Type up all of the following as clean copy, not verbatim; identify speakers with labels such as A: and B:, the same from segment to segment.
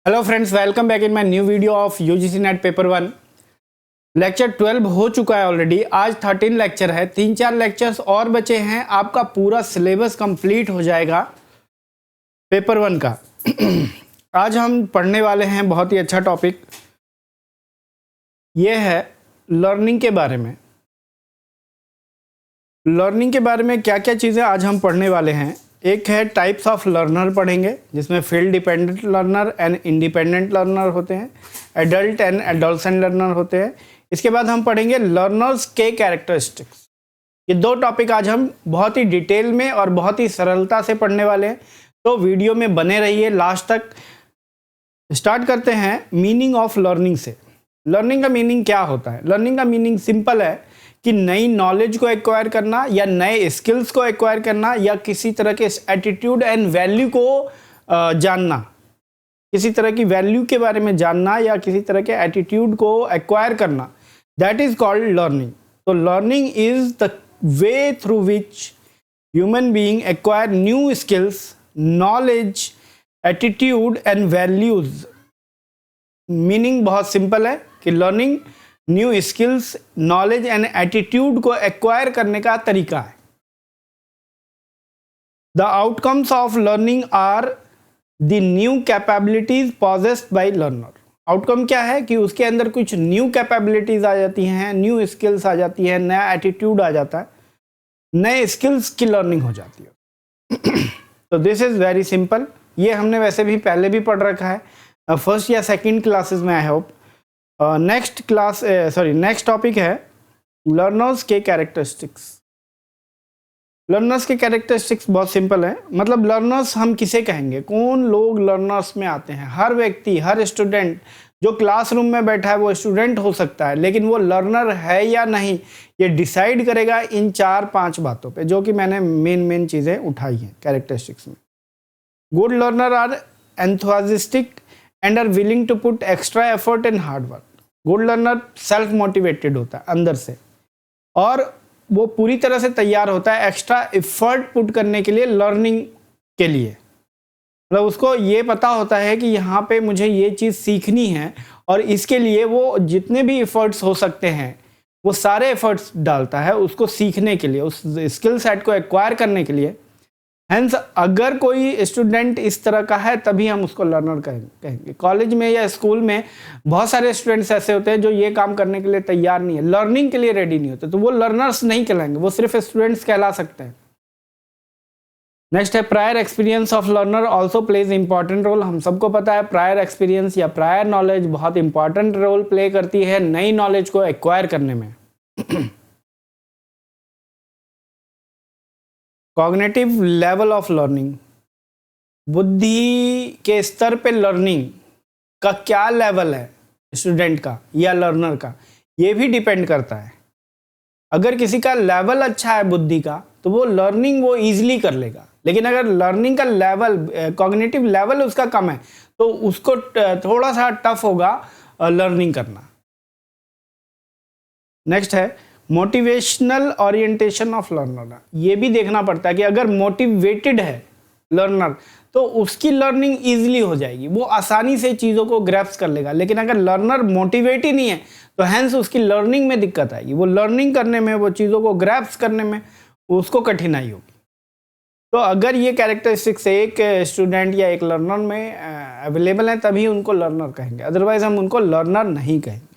A: Hello friends, welcome back in my new video of UGC net paper 1। Lecture 12 हो चुका है already. आज 13 lecture है, 3-4 लेक्चर्स और बचे हैं। आपका पूरा सिलेबस कंप्लीट हो जाएगा पेपर 1 का। आज हम पढ़ने वाले हैं बहुत ही अच्छा टॉपिक। ये है लर्निंग के बारे में। लर्निंग के बारे में क्या क्या चीज़ें आज हम पढ़ने वाले हैं। एक है टाइप्स ऑफ लर्नर पढ़ेंगे, जिसमें field dependent learner and independent learner होते हैं, एडल्ट एंड एडोलसेंट लर्नर होते हैं। इसके बाद हम पढ़ेंगे लर्नर्स के कैरेक्टरिस्टिक्स। ये दो टॉपिक आज हम बहुत ही डिटेल में और बहुत ही सरलता से पढ़ने वाले हैं, तो वीडियो में बने रहिए लास्ट तक। स्टार्ट करते हैं मीनिंग ऑफ लर्निंग से। लर्निंग का मीनिंग क्या होता है? लर्निंग का मीनिंग सिंपल है कि नई नॉलेज को एक्वायर करना या नए स्किल्स को एक्वायर करना या किसी तरह के एटीट्यूड एंड वैल्यू को जानना, किसी तरह की वैल्यू के बारे में जानना या किसी तरह के एटीट्यूड को एक्वायर करना, दैट इज कॉल्ड लर्निंग। तो learning is the way through which human being acquire new skills, knowledge, attitude and values. Meaning बहुत सिंपल है कि learning new skills, knowledge and attitude को एक्वायर करने का तरीका है। The outcomes of learning are the new capabilities possessed by learner. Outcome क्या है कि उसके अंदर कुछ न्यू कैपेबिलिटीज आ जाती हैं, न्यू स्किल्स आ जाती है, नया एटीट्यूड आ जाता है, नए स्किल्स की लर्निंग हो जाती है। तो दिस इज वेरी सिंपल। ये हमने वैसे भी पहले भी पढ़ रखा है फर्स्ट या सेकेंड क्लासेस में, आई होप। नेक्स्ट टॉपिक है लर्नर्स के कैरेक्टरिस्टिक्स। लर्नर्स के कैरेक्टरिस्टिक्स बहुत सिंपल है। मतलब लर्नर्स हम किसे कहेंगे, कौन लोग लर्नर्स में आते हैं? हर व्यक्ति, हर स्टूडेंट जो क्लासरूम में बैठा है वो स्टूडेंट हो सकता है, लेकिन वो लर्नर है या नहीं ये डिसाइड करेगा इन 4-5 बातों पे, जो कि मैंने मेन चीज़ें उठाई हैं कैरेक्टरिस्टिक्स में। Good learner are enthusiastic and are willing to put extra effort and hard work. Good learner self motivated होता है अंदर से, और वो पूरी तरह से तैयार होता है एक्स्ट्रा एफर्ट पुट करने के लिए, लर्निंग के लिए। मतलब उसको ये पता होता है कि यहाँ पे मुझे ये चीज़ सीखनी है, और इसके लिए वो जितने भी एफर्ट्स हो सकते हैं वो सारे एफर्ट्स डालता है उसको सीखने के लिए, उस स्किल सेट को एक्वायर करने के लिए। हेंस अगर कोई स्टूडेंट इस तरह का है तभी हम उसको लर्नर कहेंगे। कॉलेज में या स्कूल में बहुत सारे स्टूडेंट्स ऐसे होते हैं जो ये काम करने के लिए तैयार नहीं है, लर्निंग के लिए रेडी नहीं होते, तो वो लर्नर्स नहीं कहलाएंगे, वो सिर्फ स्टूडेंट्स कहला सकते हैं। नेक्स्ट है prior experience of learner also plays important role. हम सबको पता है प्रायर एक्सपीरियंस या प्रायर नॉलेज बहुत इंपॉर्टेंट रोल प्ले करती है नई नॉलेज को एक्वायर करने में। कॉग्निटिव लेवल ऑफ लर्निंग, बुद्धि के स्तर पे लर्निंग का क्या लेवल है स्टूडेंट का या लर्नर का, ये भी डिपेंड करता है। अगर किसी का लेवल अच्छा है बुद्धि का तो वो लर्निंग वो इजीली कर लेगा, लेकिन अगर लर्निंग का लेवल, कॉग्निटिव लेवल उसका कम है तो उसको थोड़ा सा टफ होगा लर्निंग करना। नेक्स्ट है मोटिवेशनल ओरिएंटेशन ऑफ लर्नर। ये भी देखना पड़ता है कि अगर मोटिवेटेड है लर्नर तो उसकी लर्निंग इजीली हो जाएगी, वो आसानी से चीज़ों को ग्रैप्स कर लेगा। लेकिन अगर लर्नर मोटिवेट ही नहीं है तो हैंस उसकी लर्निंग में दिक्कत आएगी, वो लर्निंग करने में, वो चीज़ों को ग्रैप्स करने में उसको कठिनाई होगी। तो अगर ये कैरेक्टरिस्टिक्स एक स्टूडेंट या एक लर्नर में अवेलेबल है तभी उनको लर्नर कहेंगे, अदरवाइज हम उनको लर्नर नहीं कहेंगे।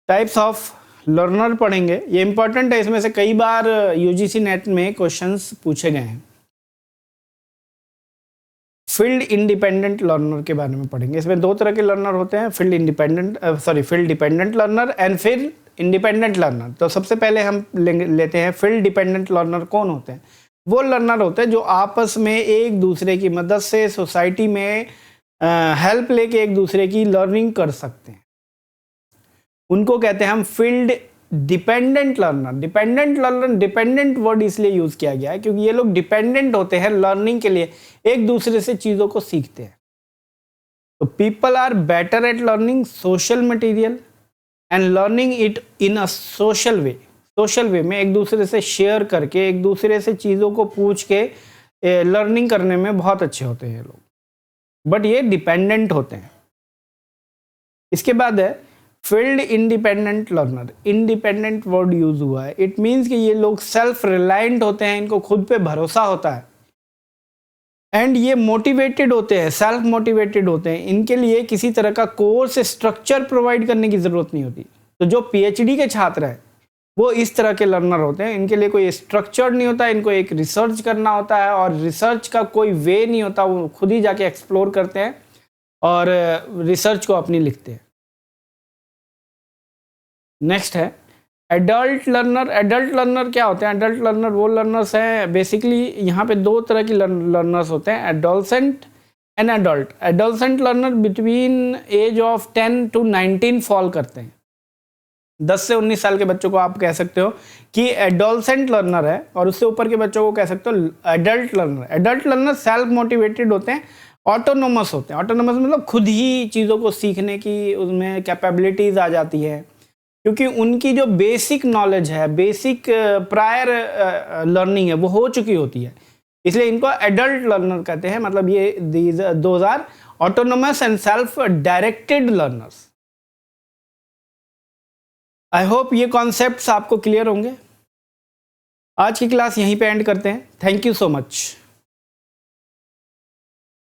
A: टाइप्स ऑफ लर्नर पढ़ेंगे, ये इंपॉर्टेंट है, इसमें से कई बार यूजीसी नेट में क्वेश्चंस पूछे गए हैं। फील्ड इंडिपेंडेंट लर्नर के बारे में पढ़ेंगे। इसमें दो तरह के लर्नर होते हैं, फील्ड डिपेंडेंट लर्नर एंड फिर इंडिपेंडेंट लर्नर। तो सबसे पहले हम लेते हैं फील्ड डिपेंडेंट लर्नर। कौन होते हैं? वो लर्नर होते हैं जो आपस में एक दूसरे की मदद से सोसाइटी में हेल्प लेके एक दूसरे की लर्निंग कर सकते हैं, उनको कहते हैं हम field dependent learner. Dependent word इसलिए यूज किया गया है क्योंकि ये लोग डिपेंडेंट होते हैं लर्निंग के लिए, एक दूसरे से चीजों को सीखते हैं। तो people are better at learning social material and learning it in a social way में एक दूसरे से शेयर करके, एक दूसरे से चीजों को पूछ के लर्निंग करने में बहुत अच्छे होते हैं ये लोग। बट ये डिपेंडेंट होते हैं। इसके बाद है field independent learner. Independent word use हुआ है, इट मीन्स कि ये लोग सेल्फ रिलायंट होते हैं, इनको खुद पे भरोसा होता है, एंड ये मोटिवेटेड होते हैं, सेल्फ मोटिवेटेड होते हैं। इनके लिए किसी तरह का कोर्स स्ट्रक्चर प्रोवाइड करने की जरूरत नहीं होती। तो जो पीएचडी के छात्र हैं वो इस तरह के लर्नर होते हैं, इनके लिए कोई स्ट्रक्चर नहीं होता, इनको एक रिसर्च करना होता है और रिसर्च का कोई वे नहीं होता, वो खुद ही जाके एक्सप्लोर करते हैं और रिसर्च को अपनी लिखते हैं। नेक्स्ट है एडल्ट लर्नर। एडल्ट लर्नर क्या होते हैं? एडल्ट लर्नर वो लर्नर्स हैं, बेसिकली यहाँ पे दो तरह की लर्नर्स होते हैं, adolescent and adult. Adolescent learner between age of 10 to 19 fall करते हैं। 10 से 19 साल के बच्चों को आप कह सकते हो कि एडोलसेंट लर्नर है, और उससे ऊपर के बच्चों को कह सकते हो adult learner. Adult learner self motivated होते हैं, ऑटोनोमस होते हैं। ऑटोनोमस मतलब खुद ही चीज़ों को सीखने की उसमें कैपेबिलिटीज़ आ जाती है, क्योंकि उनकी जो बेसिक नॉलेज है, बेसिक प्रायर लर्निंग है, वो हो चुकी होती है, इसलिए इनको एडल्ट लर्नर कहते हैं। मतलब ये those are autonomous and self directed learners. I hope ये कॉन्सेप्ट्स आपको क्लियर होंगे। आज की क्लास यहीं पे एंड करते हैं। Thank you so much.